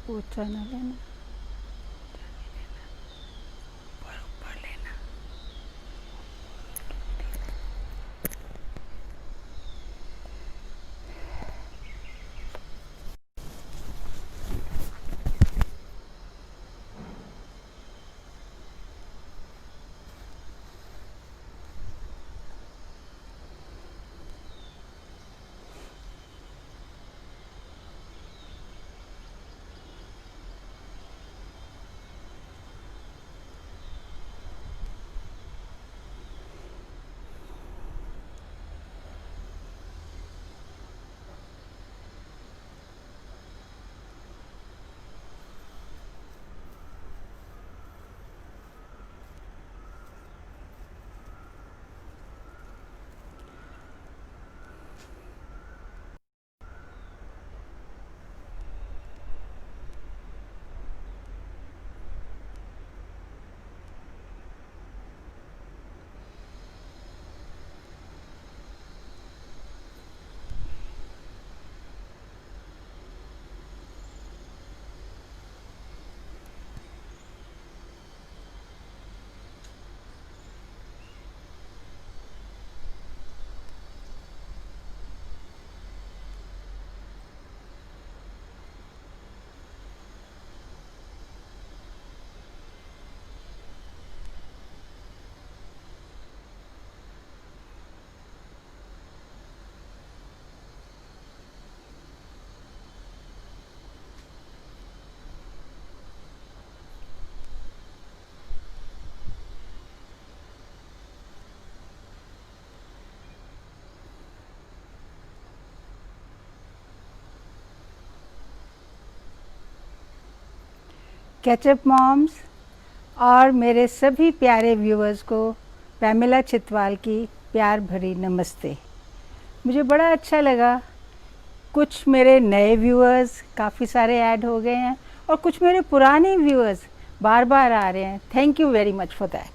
पोछा ना लेना। कैचअप मॉम्स और मेरे सभी प्यारे व्यूअर्स को पैमेला चितवाल की प्यार भरी नमस्ते। मुझे बड़ा अच्छा लगा, कुछ मेरे नए व्यूअर्स काफ़ी सारे ऐड हो गए हैं और कुछ मेरे पुराने व्यूअर्स बार बार आ रहे हैं। Thank you very much for that.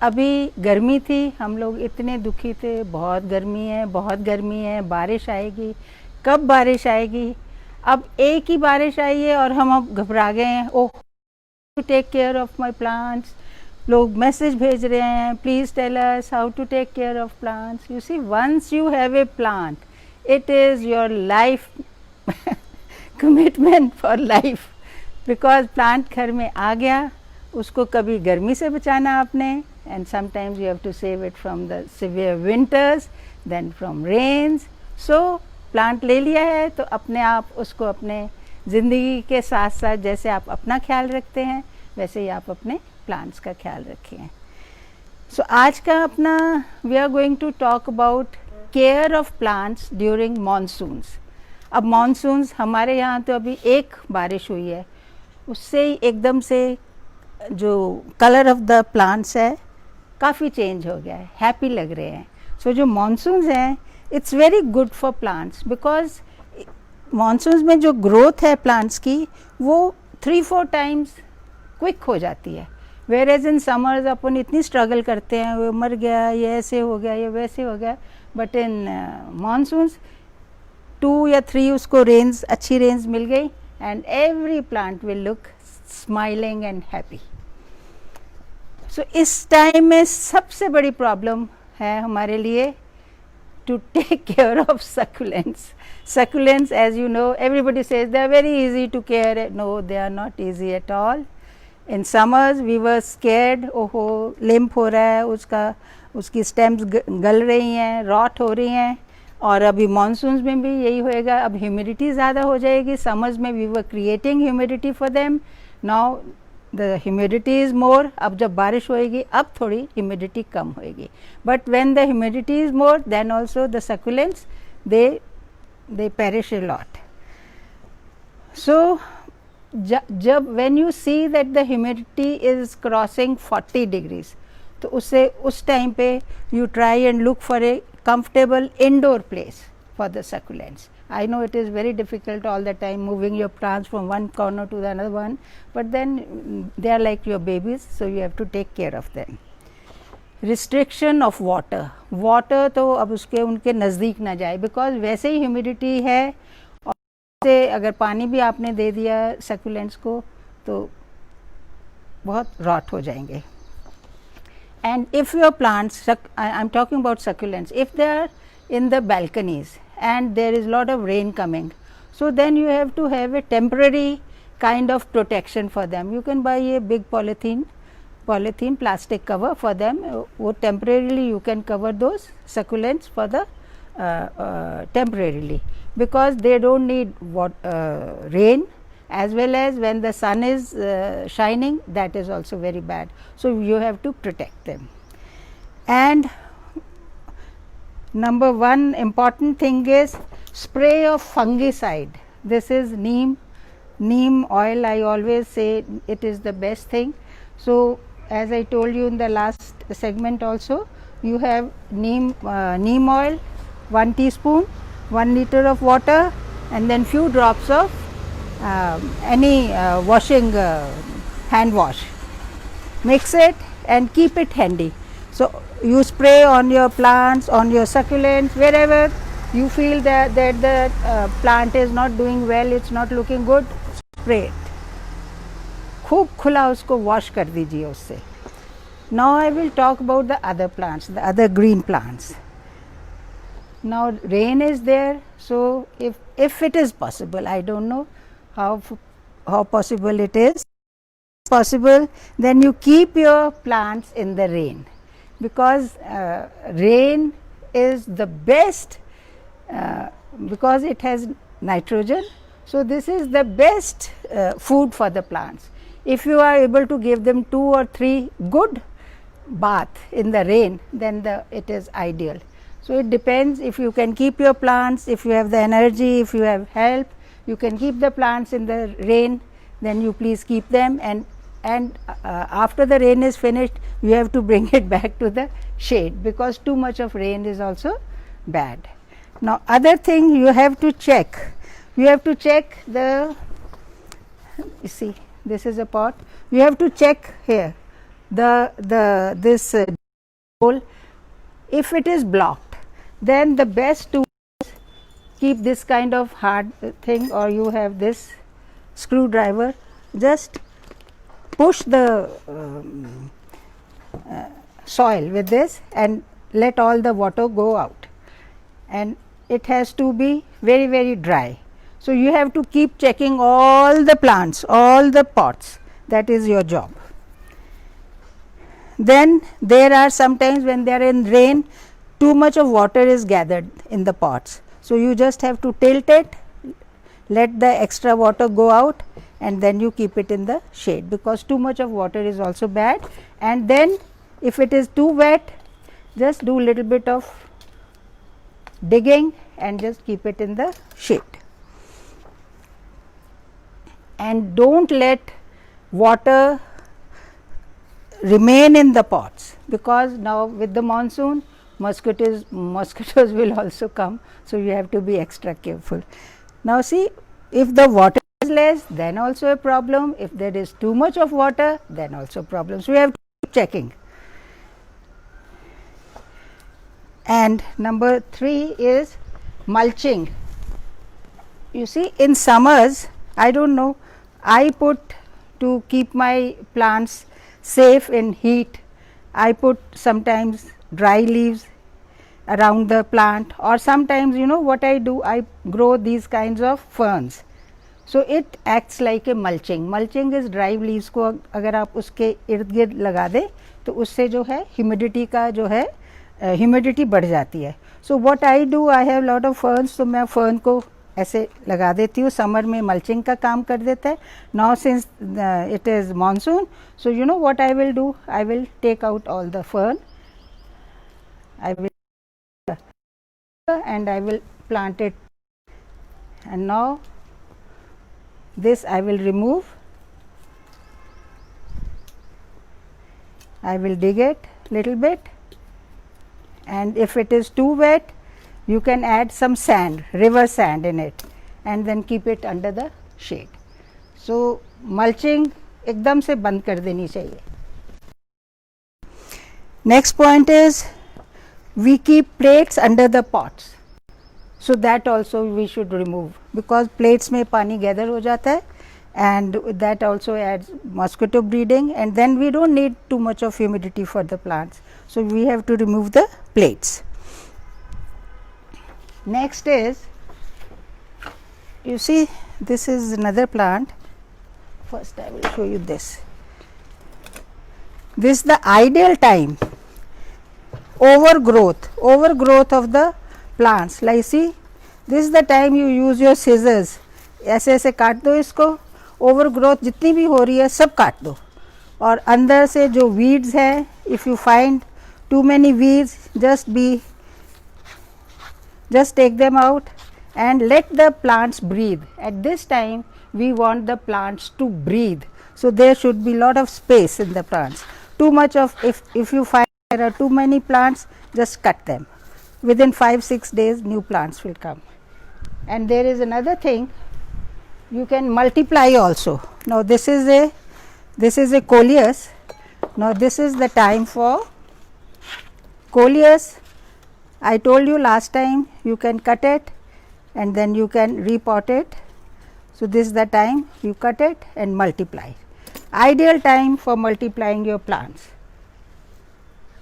अभी गर्मी थी, हम लोग इतने दुखी थे, बहुत गर्मी है, बहुत गर्मी है, बारिश आएगी, कब बारिश आएगी। अब एक ही बारिश आई है और हम अब घबरा गए हैं। Oh, to take care of my plants. लोग मैसेज भेज रहे हैं, please tell us how to take care of plants. You see, once you have a plant, it is your life commitment for life. Because plant घर में आ गया, उसको कभी गर्मी से बचाना आपने, and sometimes you have to save it from the severe winters, then from rains. So plant ले लिया है तो अपने आप उसको अपने ज़िंदगी के साथ साथ जैसे आप अपना ख्याल रखते हैं वैसे ही आप अपने प्लांट्स का ख्याल रखिए। सो आज का अपना we are going to talk about care of plants during monsoons. अब मानसून्स हमारे यहाँ तो अभी एक बारिश हुई है, उससे ही एकदम से जो कलर ऑफ द प्लांट्स है काफ़ी चेंज हो गया है, हैप्पी लग रहे हैं। सो जो मानसून्स हैं, it's very good for plants because monsoons में जो ग्रोथ है प्लांट्स की वो 3-4 टाइम्स क्विक हो जाती है। वेर एज इन समर्स अपन इतनी स्ट्रगल करते हैं, वो मर गया, ये ऐसे हो गया, ये वैसे हो गया। बट इन मानसून्स 2 या 3 उसको रेंज, अच्छी रेंज मिल गई and every plant will look smiling and happy. So इस टाइम में सबसे बड़ी प्रॉब्लम है हमारे लिए to take care of succulents. Succulents, as you know, everybody says they are very easy to care. No, they are not easy at all. In summers we were scared, ओहो limp हो रहा है, उसकी stems गल रही हैं, rot हो रही हैं। और अभी मानसून्स में भी यही होएगा। अब ह्यूमिडिटी ज़्यादा हो जाएगी। समर्स में we were creating humidity for them, now the humidity is more. अब जब बारिश होएगी अब थोड़ी ह्यूमिडिटी कम होएगी, but when the humidity is more then also the succulents they perish a lot. So जब when you see that the humidity is crossing 40 degrees, तो उससे उस टाइम पे you try and look for a comfortable indoor place for the succulents. I know it is very difficult all the time moving your plants from one corner to the another one, but then they are like your babies, so you have to take care of them. Restriction of water तो अब उसके उनके नज़दीक ना जाए, because वैसे ही humidity है से अगर पानी भी आपने दे दिया सक्यूलेंट्स को तो बहुत रॉट हो जाएंगे. And if your plants, I'm talking about succulents, if they are in the balconies and there is lot of rain coming, so then you have to have a temporary kind of protection for them. You can buy a big polythene plastic cover for them, temporarily you can cover those succulents for the temporarily, because they don't need rain, as well as when the sun is shining, that is also very bad. So, you have to protect them. And number one important thing is spray of fungicide. This is neem oil. I always say it is the best thing. So, as I told you in the last segment also, you have neem oil, 1 teaspoon, 1 liter of water, and then few drops of any washing hand wash. Mix it and keep it handy. So, you spray on your plants, on your succulents, wherever you feel that the plant is not doing well, it's not looking good, spray it. खूब खुला उसको wash कर दीजिए उससे. Now I will talk about the other plants, the other green plants. Now rain is there, so if it is possible, I don't know how possible it is possible, then you keep your plants in the rain, because rain is the best because it has nitrogen. So, this is the best food for the plants. If you are able to give them 2 or 3 good bath in the rain, then it is ideal. So, it depends if you can keep your plants, if you have the energy, if you have help, you can keep the plants in the rain, then you please keep them, and after the rain is finished, you have to bring it back to the shade, because too much of rain is also bad. Now, other thing you have to check the, you see this is a pot, you have to check here this hole. If it is blocked, then the best to keep this kind of hard thing, or you have this screwdriver, just push the soil with this and let all the water go out, and it has to be very, very dry. So, you have to keep checking all the plants, all the pots, that is your job. Then there are sometimes when they are in rain, too much of water is gathered in the pots. So, you just have to tilt it, let the extra water go out, and then you keep it in the shade, because too much of water is also bad. And then if it is too wet, just do little bit of digging and just keep it in the shade. And don't let water remain in the pots, because now with the monsoon mosquitoes will also come. So, you have to be extra careful. Now, see, if the water is less, then also a problem. If there is too much of water, then also problem. So, we have to keep checking. And number 3 is mulching. You see, in summers, I don't know, I put, to keep my plants safe in heat, I put sometimes dry leaves around the plant, or sometimes you know what I do, I grow these kinds of ferns. So, it acts like a mulching. Mulching is dry leaves को अगर आप उसके इर्द गिर्द लगा दें तो उससे जो है humidity का जो है humidity बढ़ जाती है. So, what I do, I have lot of ferns, तो मैं fern को ऐसे लगा देती हूँ, समर में मल्चिंग का काम कर देता है. Now, since it is monsoon, so you know what I will do, I will take out all the fern, I will and I will plant it, and now this I will remove, I will dig it little bit, and if it is too wet, you can add some sand, river sand in it, and then keep it under the shade. So, mulching एकदम से बंद कर देनी चाहिए. Next point is, we keep plates under the pots. so that also we should remove, because plates में पानी gather हो जाता है, and that also adds mosquito breeding, and then we don't need too much of humidity for the plants. So we have to remove the plates. Next is, you see, this is another plant. First I will show you this. This is the ideal time, overgrowth of the plants. Like see, this is the time you use your scissors, ऐसे ऐसे काट दो इसको, overgrowth जितनी भी हो रही है सब काट दो, और अंदर से जो weeds है, if you find too many weeds, just take them out and let the plants breathe. At this time we want the plants to breathe, so there should be lot of space in the plants. Too much of, if you find there are too many plants, just cut them. Within 5-6 days new plants will come. And there is another thing, you can multiply also. Now this is a coleus. Now this is the time for coleus. I told you last time, you can cut it and then you can repot it. So this is the time you cut it and multiply. Ideal time for multiplying your plants.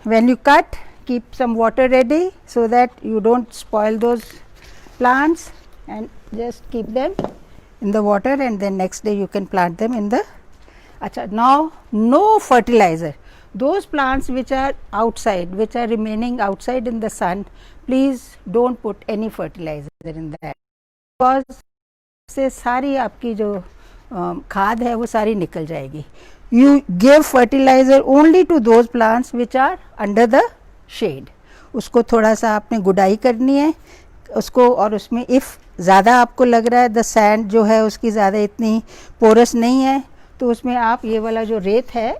When you cut, keep some water ready so that you don't spoil those plants, and just keep them in the water, and then next day you can plant them in the. Acha, now no fertilizer. Those plants which are outside, which are remaining outside in the sun, please don't put any fertilizer in that, because से सारी आपकी जो खाद है वो सारी निकल जाएगी. You give fertilizer only to those plants which are under the shade. उसको थोड़ा सा आपने गुड़ाई करनी है उसको, और उसमें इफ़ ज़्यादा आपको लग रहा है द सैंड जो है उसकी ज़्यादा इतनी पोरस नहीं है, तो उसमें आप ये वाला जो रेत है,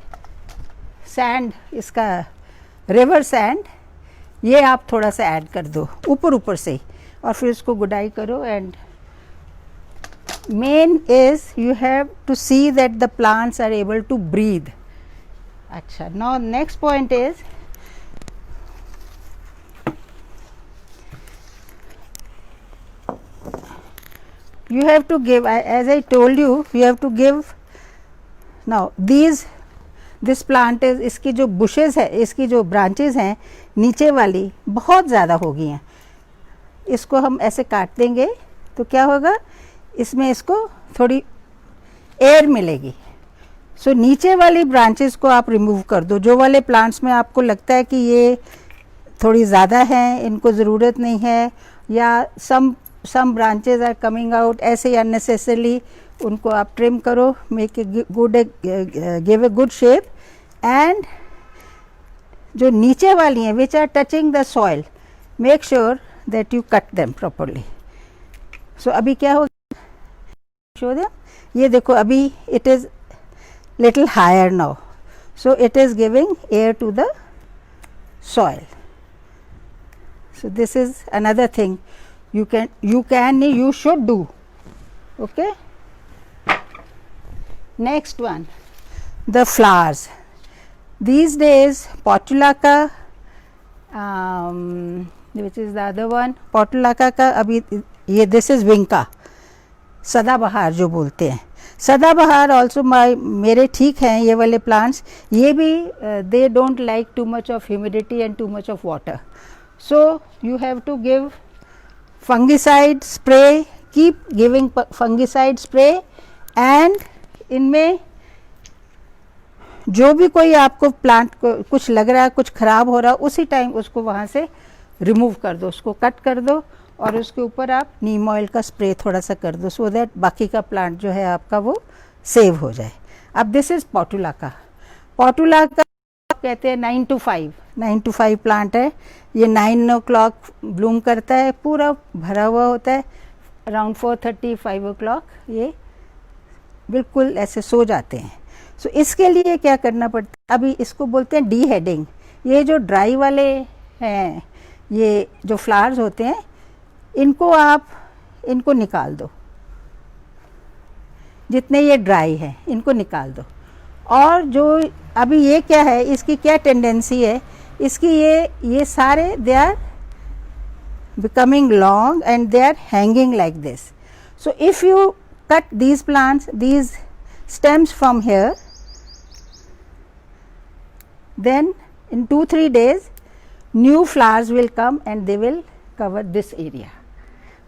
सैंड, इसका रिवर सैंड, ये आप थोड़ा सा ऐड कर दो ऊपर से, और फिर उसको गुड़ाई करो. And main is you have to see that the plants are able to breathe. Acha, now next point is, you have to give, as I told you, you have to give. Now this plant is, इसकी जो bushes है, इसकी जो branches हैं नीचे वाली बहुत ज़्यादा हो गई हैं, इसको हम ऐसे काट देंगे तो क्या होगा, इसमें इसको थोड़ी एयर मिलेगी. सो नीचे वाली ब्रांचेस को आप रिमूव कर दो. जो वाले प्लांट्स में आपको लगता है कि ये थोड़ी ज़्यादा हैं, इनको ज़रूरत नहीं है, या some branches are coming out, ऐसे अननेसेसरली उनको आप ट्रिम करो, make a good, give a good shape. And जो नीचे वाली हैं which are touching the soil, make sure that you cut them properly. So अभी क्या होगा, show them, ये देखो अभी it is little higher now, so it is giving air to the soil. So this is another thing you should do. Okay, next one, the flowers. These days Portulaca, which is the other one, Portulaca का अभी ये, this is Vinca, सदाबहार जो बोलते हैं. सदाबहार also मेरे ठीक हैं ये वाले प्लांट्स, ये भी they don't like too much of humidity and too much of water. So you have to give fungicide spray, keep giving fungicide spray. And इनमें जो भी कोई आपको प्लांट को कुछ लग रहा है, कुछ ख़राब हो रहा है, उसी टाइम उसको वहाँ से रिमूव कर दो, उसको कट कर दो, और उसके ऊपर आप नीम ऑयल का स्प्रे थोड़ा सा कर दो, सो दैट बाकी का प्लांट जो है आपका वो सेव हो जाए. अब दिस इज़ पोर्टुलाका. पोर्टुलाका कहते हैं 9 to 5 प्लांट है. ये 9 o'clock ब्लूम करता है, पूरा भरा हुआ होता है. अराउंड 4:30-5 o'clock ये बिल्कुल ऐसे सो जाते हैं. सो इसके लिए क्या करना पड़ता है, अभी इसको बोलते हैं डी हेडिंग. ये जो ड्राई वाले हैं, ये जो फ्लावर्स होते हैं, इनको निकाल दो, जितने ये ड्राई हैं इनको निकाल दो. और जो अभी ये क्या है, इसकी क्या टेंडेंसी है, इसकी ये सारे they are becoming long and they are hanging like this. So if you cut these plants, these stems from here, then in 2-3 days new flowers will come and they will cover this area.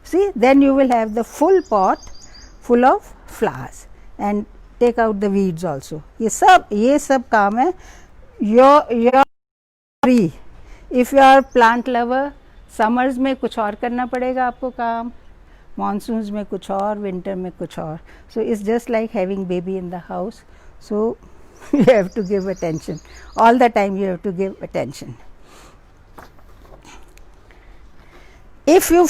See, then you will have the full pot full of flowers and take out the weeds also. ये सब काम है. Your free. If you are plant lover, summers में कुछ और करना पड़ेगा आपको काम, monsoons में कुछ और, winter में कुछ और. So it's just like having baby in the house. So you have to give attention. All the time you have to give attention. If you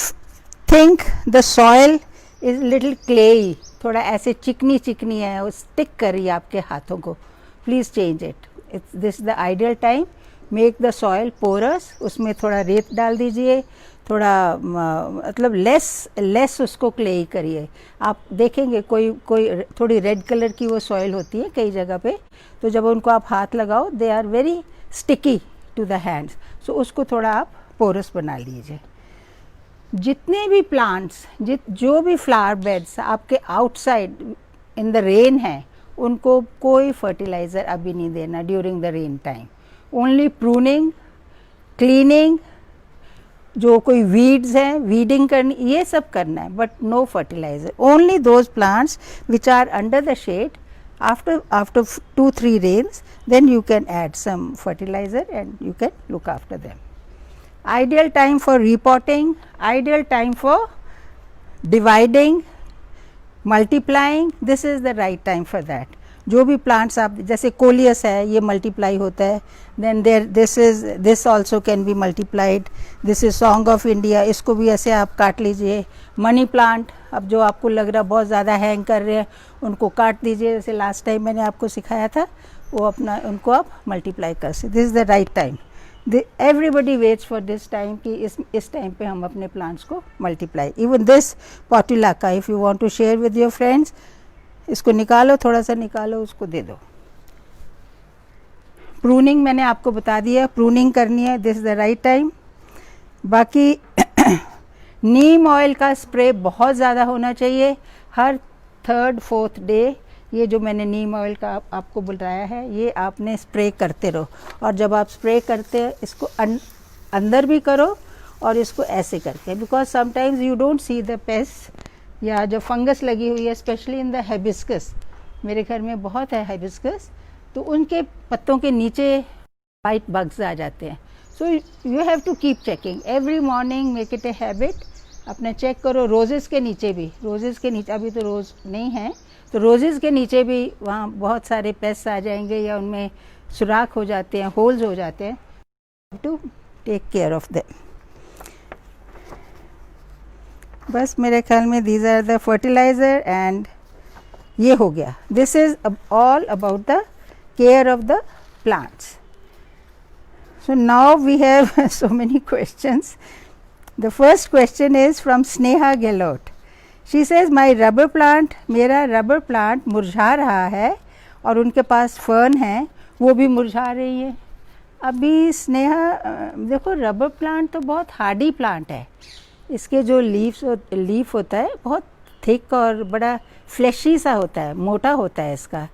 think the soil is little clayey, थोड़ा ऐसे चिकनी चिकनी है, वो stick कर रही है आपके हाथों को, please change it. This the ideal time. Make the soil porous, उसमें थोड़ा रेत डाल दीजिए, थोड़ा मतलब लेस उसको क्लेई करिए. आप देखेंगे कोई थोड़ी रेड कलर की वो सॉइल होती है कई जगह पे, तो जब उनको आप हाथ लगाओ they are very sticky to the hands. So उसको थोड़ा आप पोरस बना लीजिए. जितने भी प्लांट्स, जो भी फ्लावर बेड्स आपके आउटसाइड इन द रेन हैं, उनको कोई फर्टिलाइज़र अभी नहीं देना during the rain time. Only pruning, cleaning, जो कोई वीड्स हैं वीडिंग करनी, ये सब करना है, but no fertiliser. Only those plants which are under the shade. after 2-3 rains, then you can add some fertilizer and you can look after them. Ideal time for repotting, ideal time for dividing, multiplying, this is the right time for that. जो भी plants आप, जैसे coleus है, ये multiply होता है, then this also can be multiplied. This is Song of India, इसको भी ऐसे आप काट लीजिए. मनी प्लांट, अब जो आपको लग रहा बहुत ज़्यादा हैंग कर रहे हैं, उनको काट दीजिए, जैसे लास्ट टाइम मैंने आपको सिखाया था, वो अपना उनको आप मल्टीप्लाई कर सकते. This is the right time. Everybody waits for this time कि इस टाइम पे हम अपने प्लांट्स को multiply. Even this portulaca, if you want to share with your friends, इसको निकालो, थोड़ा सा निकालो, उसको दे दो. प्रूनिंग मैंने आपको बता दिया, प्रूनिंग करनी है, this is the right time. बाकी नीम ऑयल का स्प्रे बहुत ज़्यादा होना चाहिए हर 3rd-4th डे. ये जो मैंने नीम ऑयल का आपको बताया है, ये आपने स्प्रे करते रहो. और जब आप स्प्रे करते हैं, इसको अंदर भी करो और इसको ऐसे करके, because sometimes you don't see the paste या जो फंगस लगी हुई है, स्पेशली इन द हाइबिस्कस. मेरे घर में बहुत है हाइबिस्कस, तो उनके पत्तों के नीचे वाइट बग्स आ जाते हैं. So you have to keep checking every morning, make it a habit. अपने चेक करो. रोजेज़ के नीचे भी, रोजेज़ के नीचे अभी तो रोज़ नहीं है, तो रोजेज़ के नीचे भी वहाँ बहुत सारे पेस्ट आ जाएंगे या उनमें सुराख हो जाते हैं, होल्स हो जाते हैं. To take care of them. बस मेरे ख्याल में these are the fertiliser and ये हो गया. This is all about the care of the plants. So now we have so many questions. The first question is from Sneha Gehlot. She says my rubber plant, मेरा rubber plant मुरझा रहा है और उनके पास fern है, वो भी मुरझा रही है. अभी स्नेहा देखो, रबर प्लांट तो बहुत हार्डी प्लांट है. इसके जो लीफ होता है बहुत थिक और बड़ा फ्लैशी सा होता है, मोटा होता है इसका.